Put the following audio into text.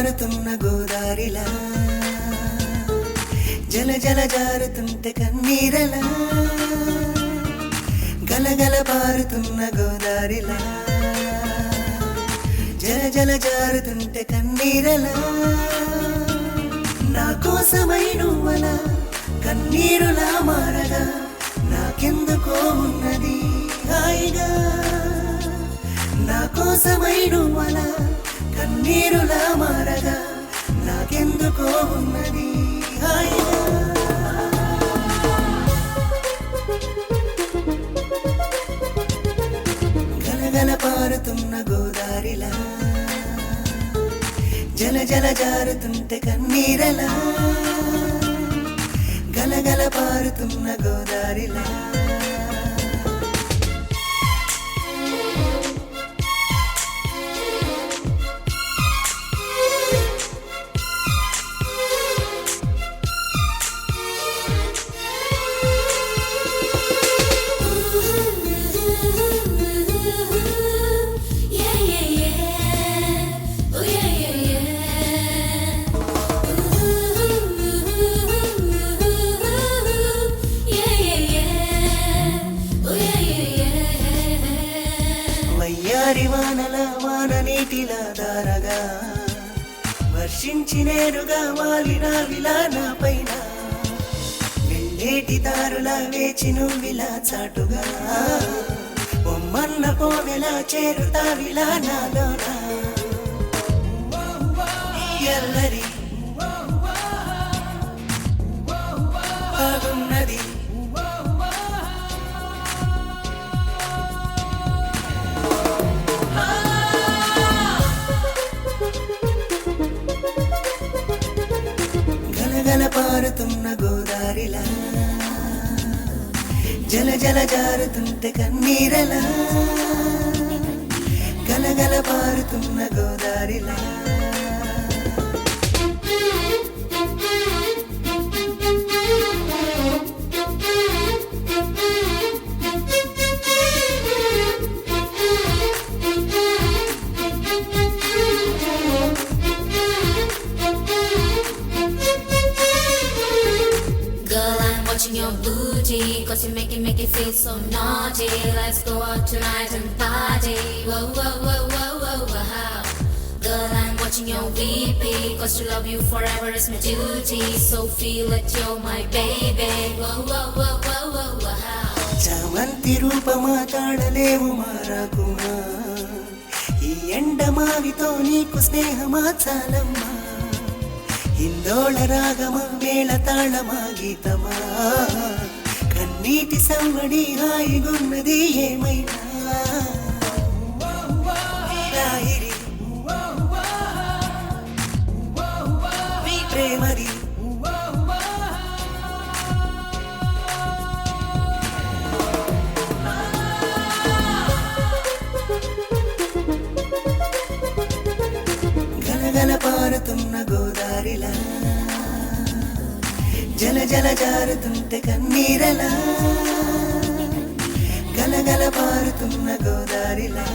పారుతున్న గోదారిలా జల జల జారుతుంటే కన్నీరలా గలగల పారుతున్న గోదారిలా జల జల జారుతుంటే కన్నీరలా నా కోసమై నువ్వలా కన్నీరులా మారగా నాకెందుకో ఉన్నది హాయిగా నా కోసమై నువ్వలా కన్నీరులా మారగా నాకెందుకో ఉన్నది హాయిగా గలగల పారుతున్న గోదారిలా జల జల జారుతుంటే కన్నీరలా గలగల పారుతున్న గోదారిలా వయ్యారి వానల వాన నీటిలా దారగా వర్షించి నేరుగా వాలిన విలాన పైన వెళ్ళేటి దారులా వేచి నువ్విలా చాటుగా బొమ్మన్న పోవెలా చేరుతా విలానాలోన ఎల్లరి బాగున్నది గలగల పారుతున్న గోదారిలా జల జల జారుతుంటే కన్నీరలా గలగల పారుతున్న గోదారిలా Watching your booty, cause you make it feel so naughty. Let's go out tonight and party. Whoa, whoa, whoa, whoa, whoa, wow. Girl, I'm watching your VP, cause to love you forever is my duty. So feel it, you're my baby. Whoa, whoa, whoa, whoa, whoa, wow. చామంతి రూపమా తాడలేవు మారాకుమా ఈ ఎండమావితో నీకు స్నేహమా చాలమ్మా హిందోళ రాగమా మేళ తాళమా గీతమా కన్నీటి సంవడి హాయిగున్నది ఏమైనా రాయిరి మీ ప్రేమది గలగల పారుతున్న గోదారిలా జల జల జారుతుంటే కన్నీరలా గలగల పారుతున్న గోదారిలా